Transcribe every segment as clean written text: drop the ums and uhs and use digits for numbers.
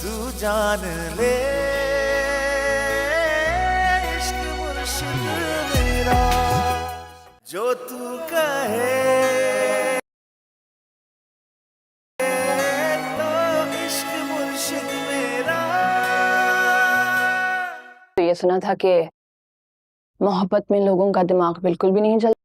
تو جان لے عشق مرشد میرا جو تو کہے تو عشق مرشد میرا. تو یہ سنا تھا کہ محبت میں لوگوں کا دماغ بالکل بھی نہیں چلتا.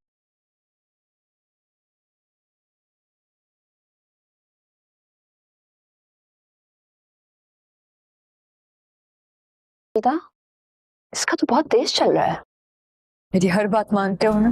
اس کا تو بہت تیز چل رہا ہے. میری ہر بات مانتے ہو نا؟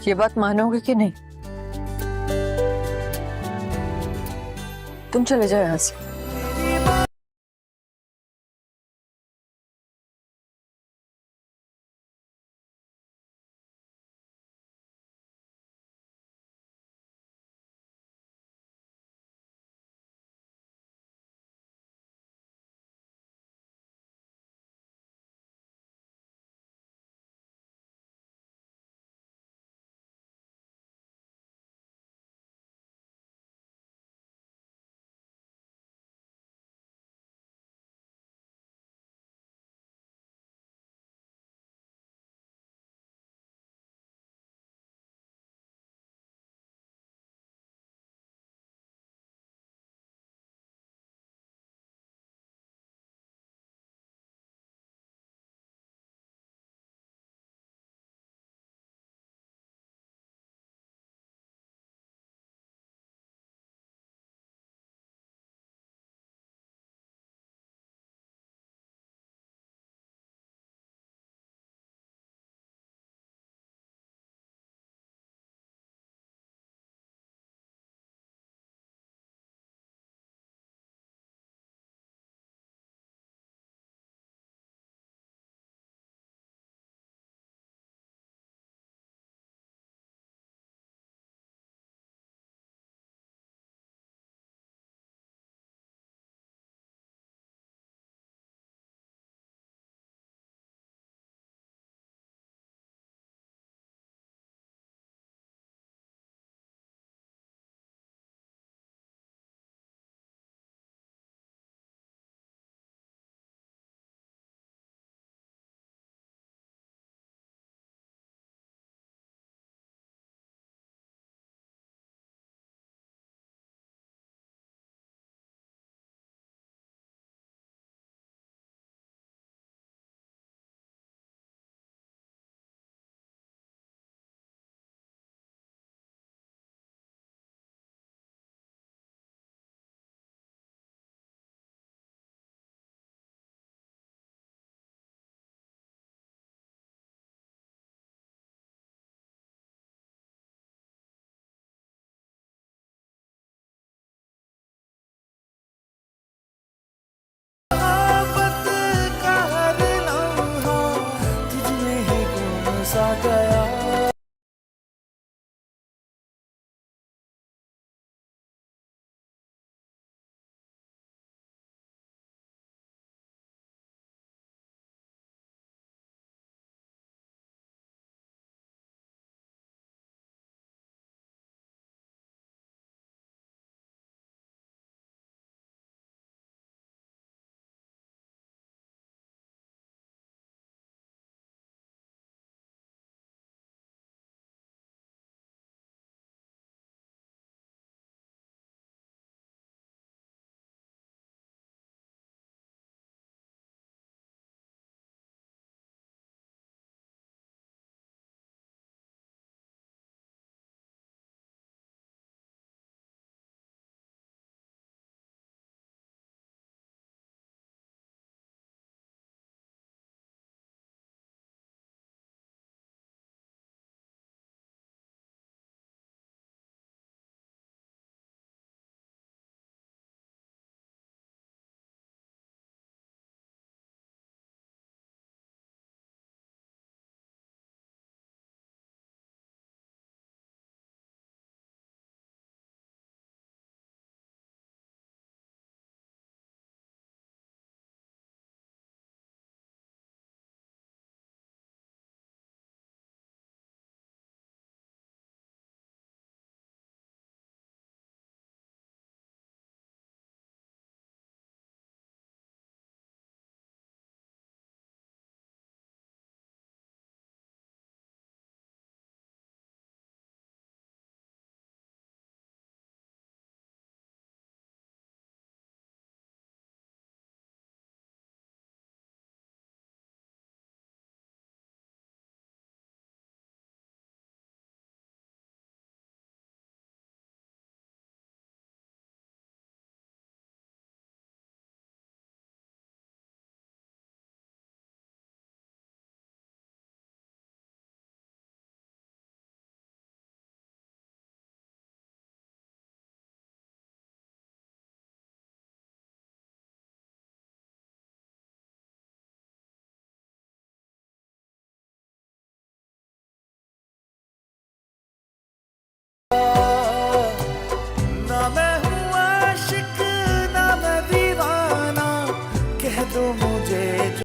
یہ بات مانو گے کہ نہیں؟ تم چلے جاؤ یہاں سے. मुझे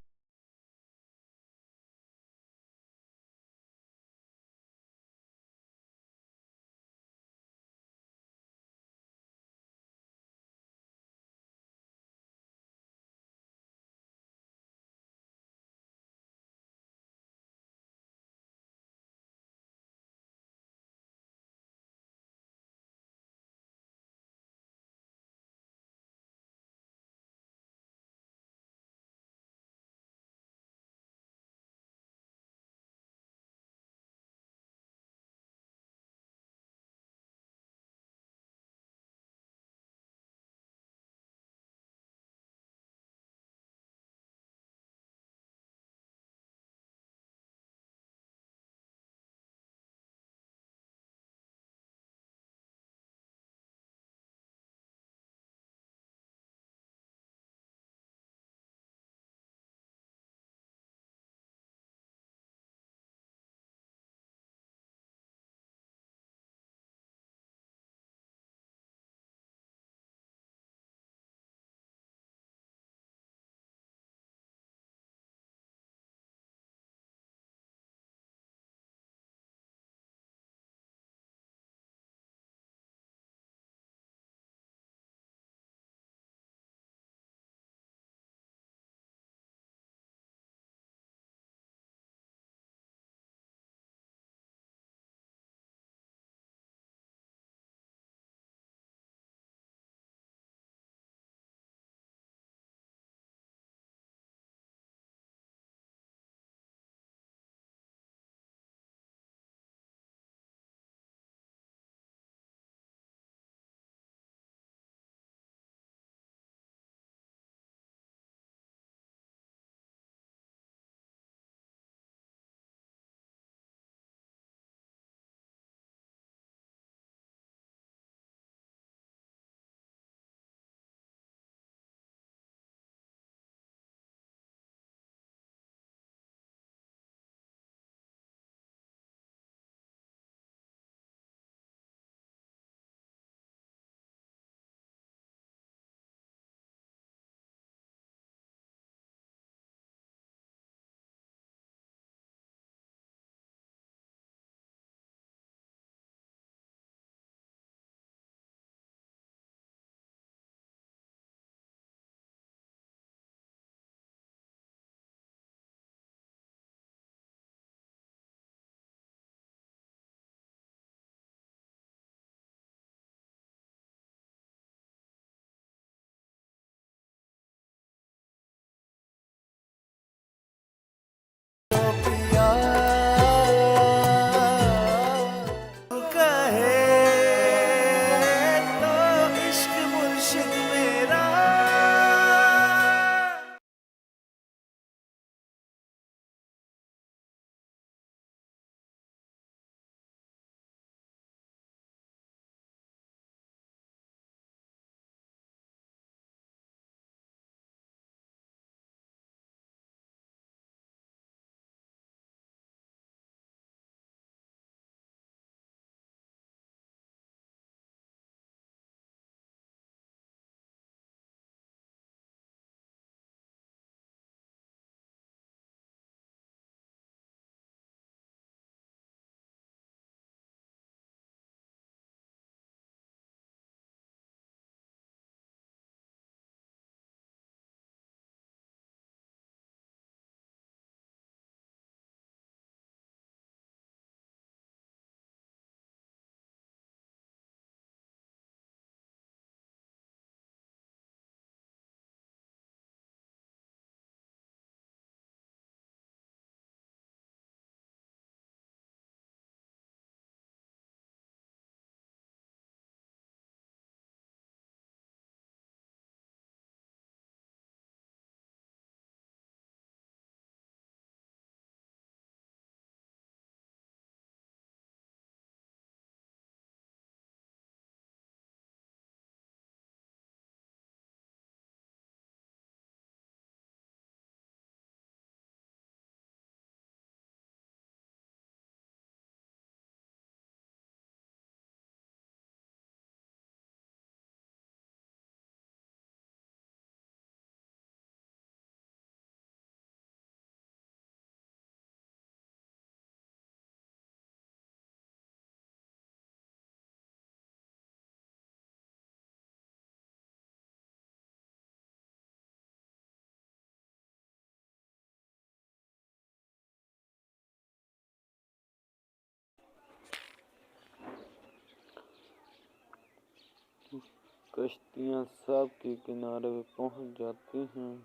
کشتیاں سب کے کنارے پہ پہنچ جاتی ہیں،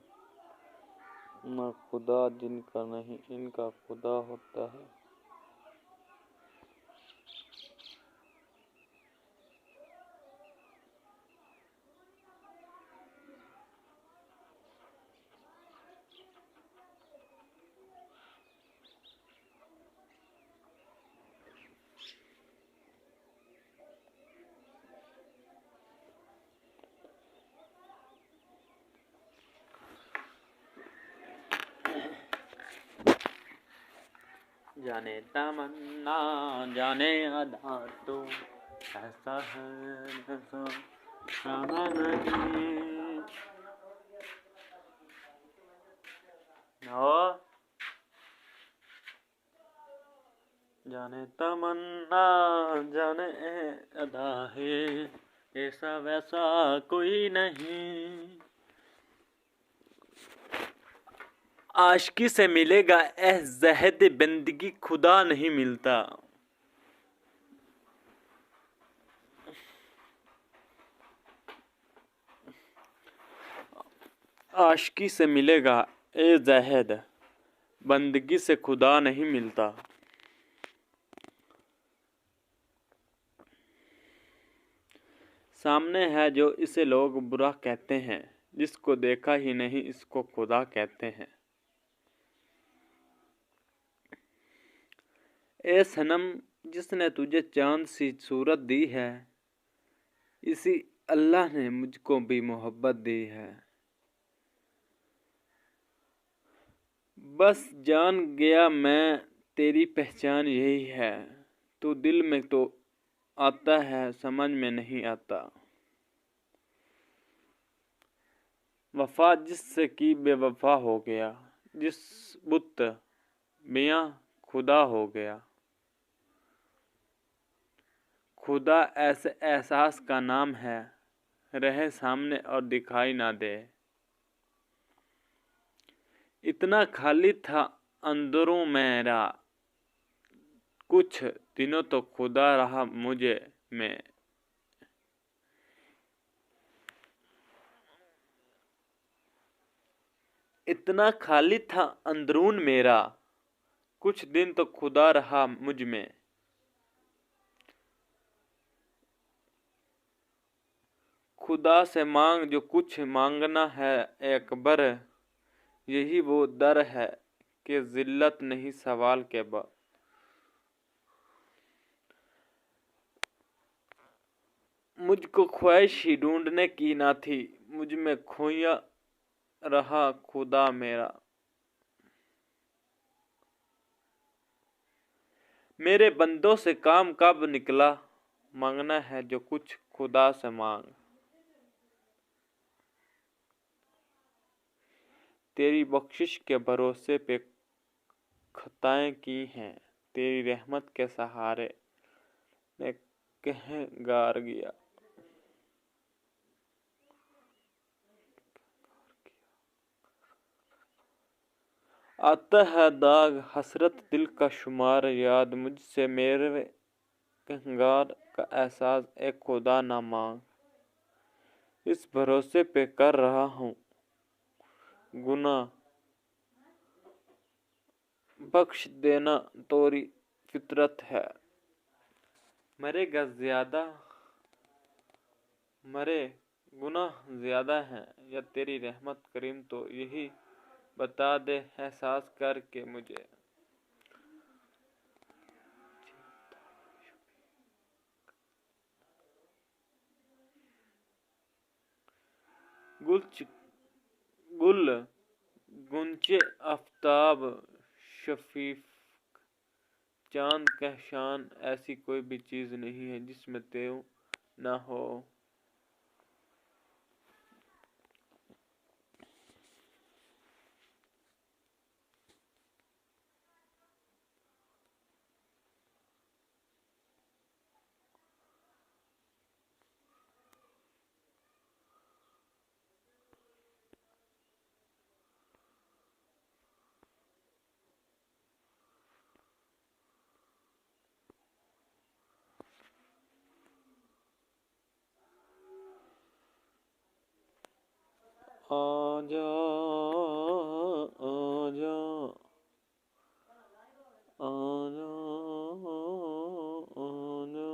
نہ خدا جن کا نہیں ان کا خدا ہوتا ہے۔ جانے تمنا جانے ادا تو ایسا ہے جیسا شامہ نہیں اور جانے تمنا جانے ادا ہے ایسا ویسا کوئی نہیں، عاشقی سے ملے گا اے زہد بندگی خدا نہیں ملتا، عاشقی سے ملے گا اے زہد بندگی سے خدا نہیں ملتا، سامنے ہے جو اسے لوگ برا کہتے ہیں، جس کو دیکھا ہی نہیں اس کو خدا کہتے ہیں، اے صنم جس نے تجھے چاند سی صورت دی ہے، اسی اللہ نے مجھ کو بھی محبت دی ہے، بس جان گیا میں تیری پہچان یہی ہے، تو دل میں تو آتا ہے سمجھ میں نہیں آتا، وفا جس سے کی بے وفا ہو گیا، جس بت میاں خدا ہو گیا، خدا ایسے احساس کا نام ہے رہے سامنے اور دکھائی نہ دے، اتنا خالی تھا اندروں میرا کچھ دنوں تو خدا رہا مجھے میں، اتنا خالی تھا اندرون میرا کچھ دن تو خدا رہا مجھ میں، خدا سے مانگ جو کچھ مانگنا ہے اے اکبر، یہی وہ در ہے کہ ذلت نہیں سوال کے بعد، مجھ کو خواہش ہی ڈھونڈنے کی نہ تھی، مجھ میں کھویا رہا خدا میرا، میرے بندوں سے کام کب نکلا، مانگنا ہے جو کچھ خدا سے مانگ، تیری بخشش کے بھروسے پہ خطائیں کی ہیں، تیری رحمت کے سہارے میں کہیں گار گیا، آتا ہے داغ حسرت دل کا شمار یاد، مجھ سے میرے کنگار کا احساس اے خدا نہ مانگ، اس بھروسے پہ کر رہا ہوں گناہ، بخش دینا توری فطرت ہے، مرے گناہ زیادہ ہیں یا تیری رحمت کریم تو یہی بتا دے احساس کر کے مجھے، گل گنچے آفتاب شفیق چاند کہشان ایسی کوئی بھی چیز نہیں ہے جس میں تو نہ ہو، आजा आजा आजा आजा।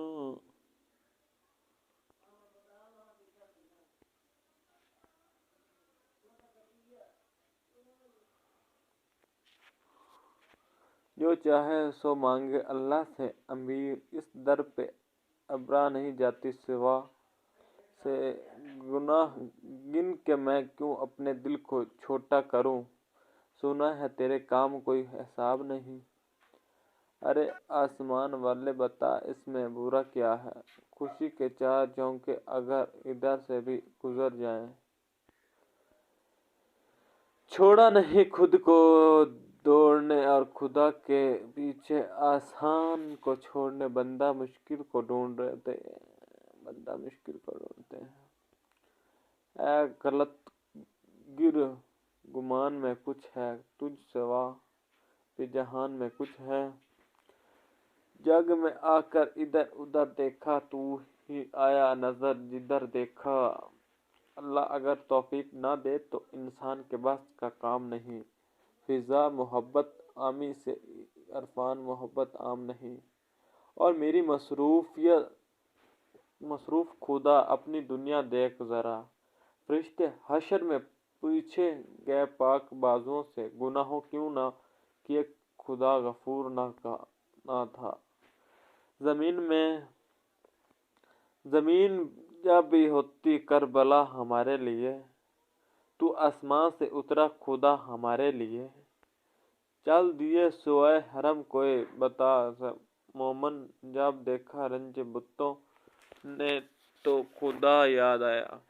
जो चाहे सो मांगे अल्लाह से अमीर, इस दर पे अबरा नहीं जाती सिवा से गुनाह गिन के मैं क्यों अपने दिल को छोटा करूं। सुना है तेरे काम कोई हिसाब नहीं। अरे आसमान वाले बता इसमें बुरा क्या है। खुशी के चार झोंके अगर इधर से भी गुजर जाएं। छोड़ा नहीं खुद को दौड़ने और खुदा के पीछे आसान को छोड़ने। बंदा मुश्किल को ढूंढते हैं। ऐ गलत गिर गुमान में कुछ है तुझ सिवा भी जहान में कुछ है। जग में आकर इधर उधर देखा तू ही आया नजर जिधर देखा। अल्लाह अगर तौफीक ना दे तो इंसान के बस का काम नहीं। फिजा मोहब्बत आमी से इरफान मोहब्बत आम नहीं। और मेरी मसरूफ खुदा अपनी दुनिया देख जरा। फरिश्ते हशर में पूछे गए पाक बाजुओं से गुनाहों क्यों ना किए खुदा गफूर ना था। जमीन जब भी होती करबला हमारे लिए। तू आसमां से उतरा खुदा हमारे लिए। चल दिए सुए हरम कोई बता मोमन जब देखा रंज बुतों ने तो खुदा याद आया।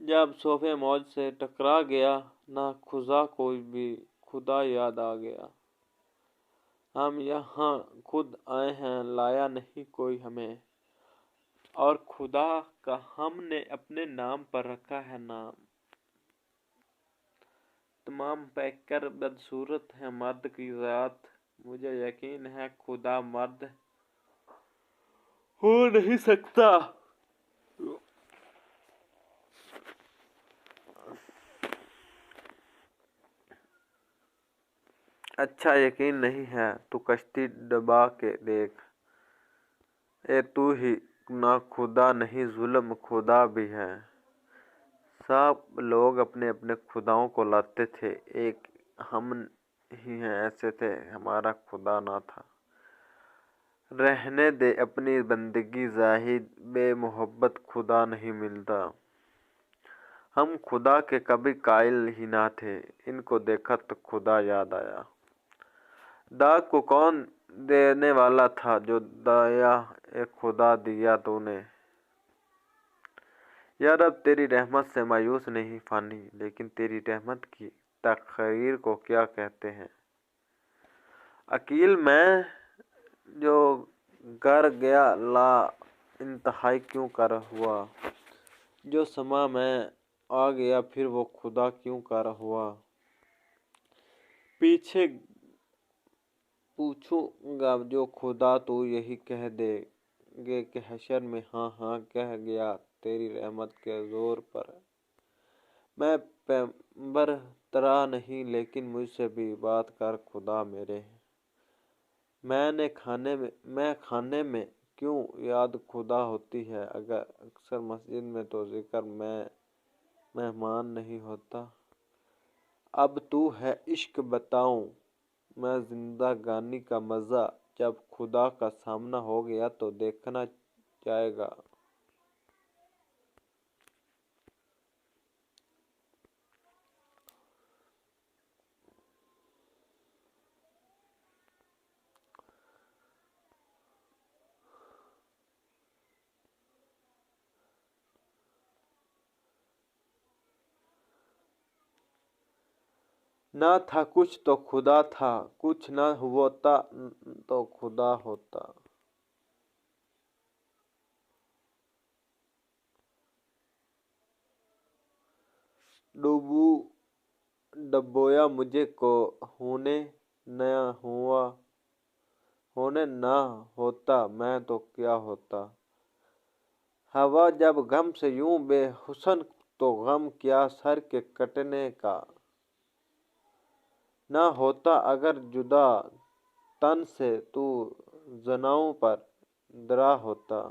जब सोफे मौज से टकरा गया ना खुदा कोई भी खुदा याद आ गया। हम यहाँ खुद आए हैं लाया नहीं कोई हमें। और खुदा का हमने अपने नाम पर रखा है नाम। तमाम पैकर बदसूरत है मर्द की ज़ात। मुझे यकीन है खुदा मर्द हो नहीं सकता। अच्छा यकीन नहीं है तू कश्ती डुबा के देख। ए तू ही ना खुदा नहीं जुल्म खुदा भी है। सब लोग अपने अपने खुदाओं को लाते थे। एक हम ही हैं ऐसे थे हमारा खुदा ना था। रहने दे अपनी बंदगी जाहिद बेमोहब्बत खुदा नहीं मिलता। हम खुदा के कभी कायल ही ना थे। इनको देखा तो खुदा याद आया। दाग को कौन देने वाला था जो दया ए खुदा दिया तूने। या रब तेरी रहमत से मायूस नहीं फानी लेकिन तेरी रहमत की तखरीर को क्या कहते हैं। अकील मैं जो गर गया ला इंतहाई क्यों कर हुआ। जो समा में आ गया फिर वो खुदा क्यों कर हुआ। पीछे पूछूंगा जो खुदा तो यही कह देगे कि हशर में हाँ हाँ कह गया तेरी रहमत के जोर पर। मैं पैगंबर तरह नहीं लेकिन मुझसे भी बात कर खुदा मेरे। मैं खाने में क्यों याद खुदा होती है। अगर अक्सर मस्जिद में तो जिक्र मैं मेहमान नहीं होता। अब तू है इश्क बताऊं मैं जिंदगानी का मज़ा। जब खुदा का सामना हो गया तो देखना जाएगा। ना था कुछ तो खुदा था। कुछ ना होता तो खुदा होता। डबोया मुझे को होने नया हुआ होने ना होता मैं तो क्या होता। हवा जब गम से यूं बेहुसन तो गम क्या सर के कटने का। ना होता अगर जुदा तन से तू जनाओं पर दरा होता।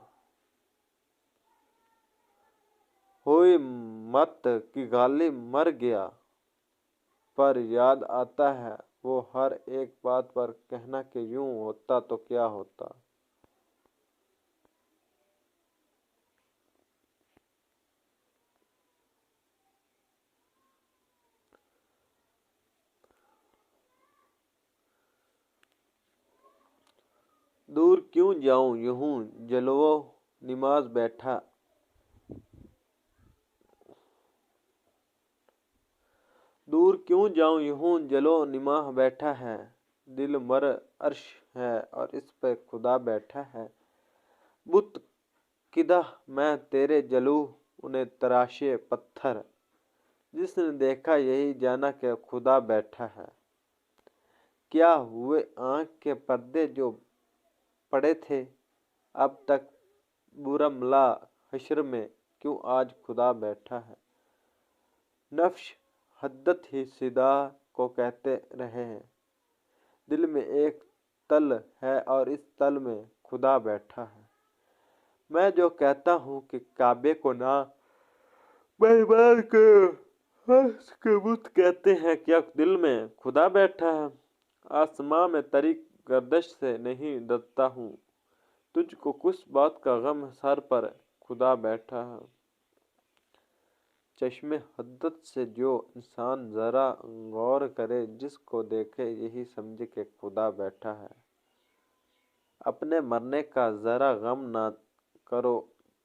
हुई मत कि गालिब मर गया, पर याद आता है वो हर एक बात पर कहना कि यूं होता तो क्या होता। दूर क्यों जाऊं यूं जलवो निमाज बैठा। दूर क्यों जाऊं यूं जलो निमाह बैठा है। दिल मर अर्श है और इस पे खुदा बैठा है। बुत किदा मैं तेरे जलू उन्हें तराशे पत्थर। जिसने देखा यही जाना कि खुदा बैठा है। क्या हुए आँख के पर्दे जो पड़े थे अब तक बुरमला हश्र में, क्यों आज खुदा बैठा है। नफ्श हद्दत ही सिदा को कहते रहे हैं। दिल में एक तल है और इस तल में खुदा बैठा है। मैं जो कहता हूँ कि काबे को ना मेहमान के हंस के बुत कहते हैं, क्या दिल में खुदा बैठा है। आसमां में तरी गर्दश से नहीं डरता हूँ, तुझको कुछ बात का गम सर पर खुदा बैठा है। चश्मे हद्दत से जो इंसान जरा गौर करे, जिसको देखे यही समझे कि खुदा बैठा है। अपने मरने का जरा गम ना करो,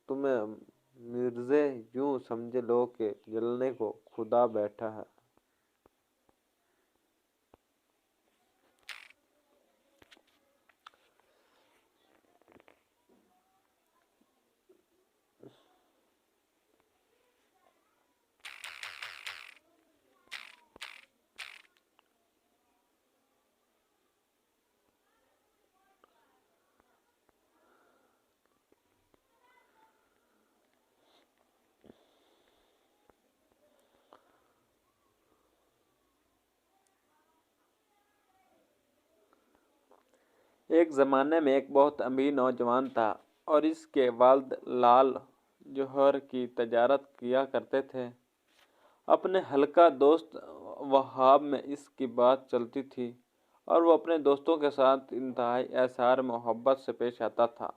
तुम्हें मिर्जे यूं समझ लो कि जलने को खुदा बैठा है। एक ज़माने में एक बहुत अमीर नौजवान था और इसके वालिद लाल जौहर की तजारत किया करते थे। अपने हल्का दोस्त वहाब में इसकी बात चलती थी और वो अपने दोस्तों के साथ इंतहाई एसार मोहब्बत से पेश आता था।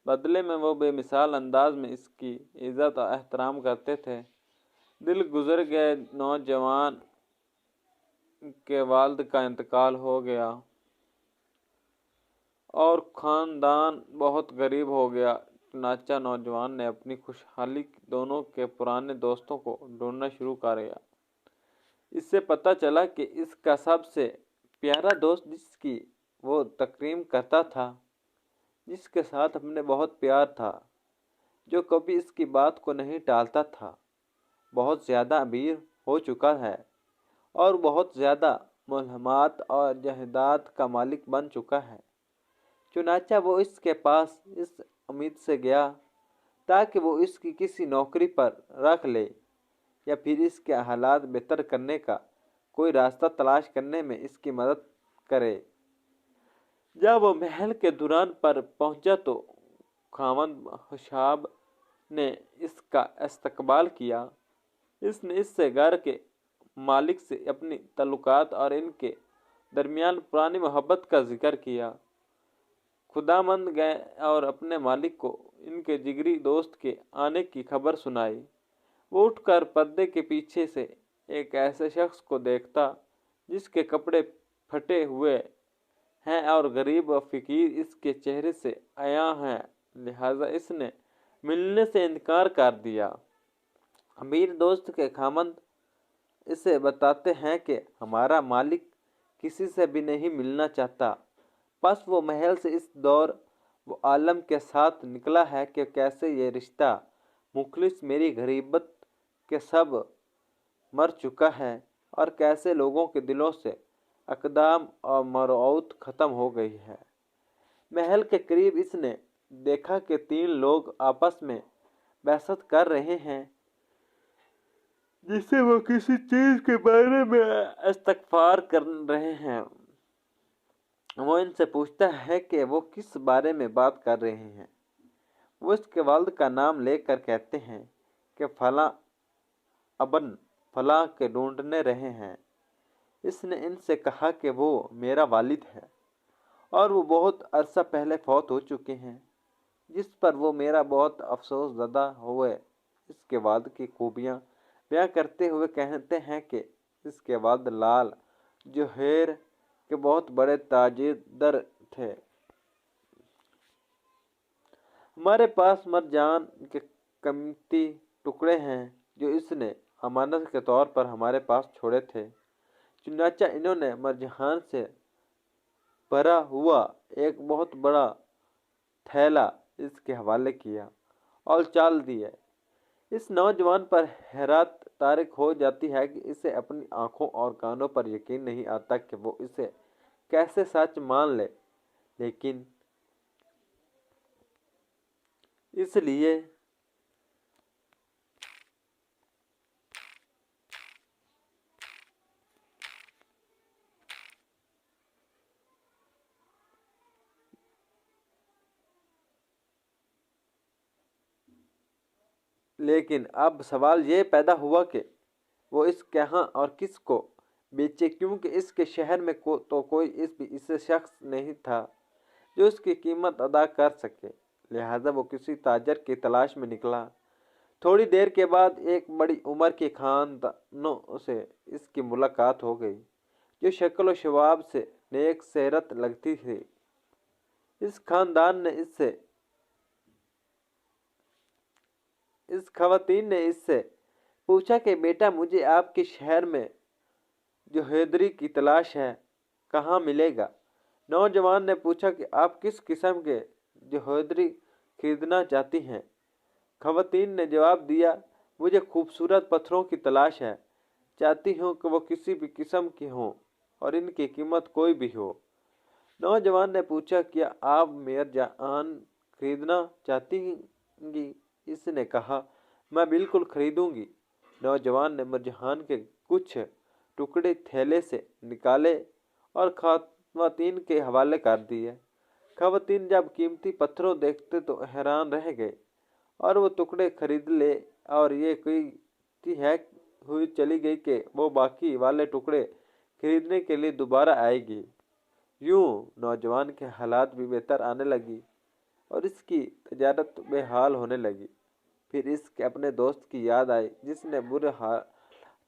बदले में वो बेमिसाल अंदाज में इसकी इज़्ज़त और एहतराम करते थे। दिल गुजर गए नौजवान के वालिद का इंतकाल हो गया और ख़ानदान बहुत गरीब हो गया। चुनांचे नौजवान ने अपनी खुशहाली दोनों के पुराने दोस्तों को ढूंढना शुरू कर दिया। इससे पता चला कि इसका सबसे प्यारा दोस्त जिसकी वो तकरीम करता था, जिसके साथ अपने बहुत प्यार था, जो कभी इसकी बात को नहीं टालता था, बहुत ज़्यादा अमीर हो चुका है और बहुत ज़्यादा मुल्हमात और जायदाद का मालिक बन चुका है। चुनांचे वो इसके पास इस उम्मीद से गया ताकि वो इसकी किसी नौकरी पर रख ले या फिर इसके हालात बेहतर करने का कोई रास्ता तलाश करने में इसकी मदद करे। जब वो महल के दौरान पर पहुंचा तो खामद हुशाब ने इसका इस्तकबाल किया। इसने इससे घर के मालिक से अपनी ताल्लुकात और इनके दरमियान पुरानी मोहब्बत का जिक्र किया। खुदामंद गए और अपने मालिक को इनके जिगरी दोस्त के आने की खबर सुनाई। वो उठकर पर्दे के पीछे से एक ऐसे शख्स को देखता जिसके कपड़े फटे हुए हैं और गरीब व फ़कीर इसके चेहरे से आया हैं, लिहाजा इसने मिलने से इनकार कर दिया। अमीर दोस्त के खामंद इसे बताते हैं कि हमारा मालिक किसी से भी नहीं मिलना चाहता, बस वो महल से इस दौर वो आलम के साथ निकला है कि कैसे ये रिश्ता मुखलिस मेरी गरीबत के सब मर चुका है और कैसे लोगों के दिलों से अकदाम और मरौत ख़त्म हो गई है। महल के करीब इसने देखा कि 3 लोग आपस में बहस कर रहे हैं, जिससे वो किसी चीज के बारे में इस्तगफार कर रहे हैं। वो इनसे पूछता है कि वो किस बारे में बात कर रहे हैं। वो इसके वालिद का नाम लेकर कहते हैं कि फला अबन फला के ढूंढने रहे हैं। इसने इनसे कहा कि वो मेरा वालिद है और वो बहुत अरसा पहले फौत हो चुके हैं, जिस पर वो मेरा बहुत अफसोस ज़दा हुए। इसके वालिद की खूबियाँ बयां करते हुए कहते हैं कि इसके वालिद लाल जोहर के बहुत बड़े ताजिर थे। हमारे पास मरजान के कीमती टुकड़े हैं जो इसने अमानत के तौर पर हमारे पास छोड़े थे। चुनाचा इन्होंने मरजान से भरा हुआ एक बहुत बड़ा थैला इसके हवाले किया और चाल दिया। इस नौजवान पर हैरत तारिक हो जाती है कि इसे अपनी आंखों और कानों पर यकीन नहीं आता कि वो इसे कैसे सच मान ले, लेकिन इसलिए लेकिन अब सवाल ये पैदा हुआ कि वो इस कहाँ और किस को बेचे, क्योंकि इसके शहर में तो कोई इस शख्स नहीं था जो इसकी कीमत अदा कर सके। लिहाजा वो किसी ताजर की तलाश में निकला। थोड़ी देर के बाद एक बड़ी उम्र के खानदानों से इसकी मुलाकात हो गई, जो शक्ल व शवाब से नेक सेरत लगती थी। इस खानदान ने इस खवातीन ने इससे पूछा कि बेटा, मुझे आपके शहर में जोहदरी की तलाश है, कहाँ मिलेगा? नौजवान ने पूछा कि आप किस किस्म के जोहदरी खरीदना चाहती हैं? खवातीन ने जवाब दिया, मुझे खूबसूरत पत्थरों की तलाश है, चाहती हूँ कि वो किसी भी किस्म की हों और इनकी कीमत कोई भी हो। नौजवान ने पूछा, क्या आप मरजान खरीदना चाहती होंगी? इसने कहा, मैं बिल्कुल खरीदूंगी। नौजवान ने मरजान के कुछ टुकड़े थैले से निकाले और खवातीन के हवाले कर दिए। खवातीन जब कीमती पत्थरों देखते तो हैरान रह गए और वो टुकड़े खरीद ले और ये कहती है हुई चली गई कि वो बाकी वाले टुकड़े खरीदने के लिए दोबारा आएगी। यूं नौजवान के हालात भी बेहतर आने लगी और इसकी तजारत बेहाल होने लगी। फिर इसके अपने दोस्त की याद आई, जिसने बुरे हाल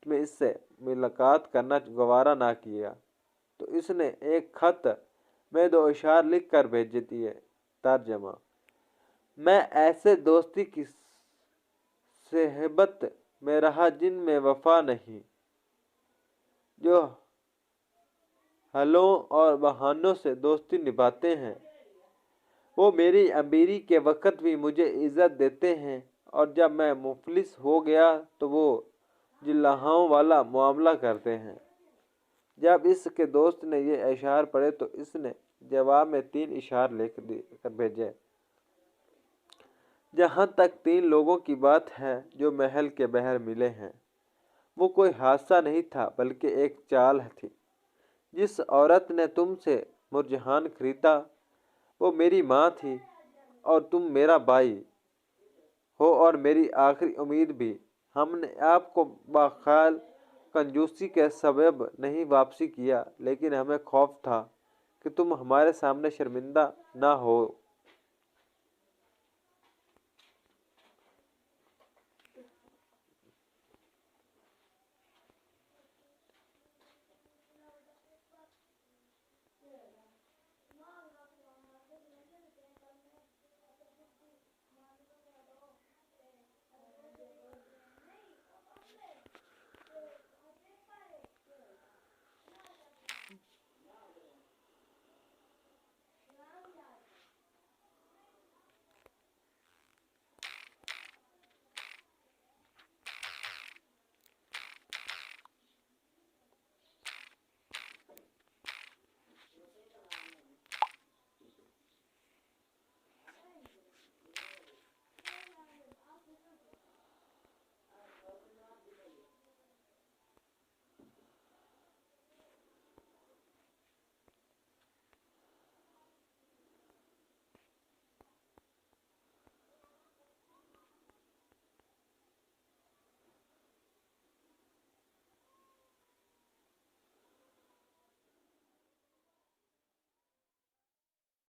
में इससे मुलाकात करना गवारा ना किया, तो इसने एक खत में 2 इशार लिख कर भेज दिए। तर्जमा: मैं ऐसे दोस्ती की सहबत में रहा जिनमें वफा नहीं, जो हलों और बहानों से दोस्ती निभाते हैं। वो मेरी अमीरी के वक्त भी मुझे इज्जत देते हैं और जब मैं मुफलिस हो गया तो वो जिल्लाहों वाला मामला करते हैं। जब इसके दोस्त ने ये इशार पढ़े तो इसने जवाब में 3 इशार लिख कर भेजे। जहाँ तक 3 लोगों की बात है जो महल के बाहर मिले हैं, वो कोई हादसा नहीं था बल्कि एक चाल थी। जिस औरत ने तुमसे मुरजान खरीदा वो मेरी माँ थी और तुम मेरा भाई हो और मेरी आखिरी उम्मीद भी। हमने आपको बाखाल कंजूसी के सबब नहीं वापसी किया, लेकिन हमें खौफ था कि तुम हमारे सामने शर्मिंदा ना हो।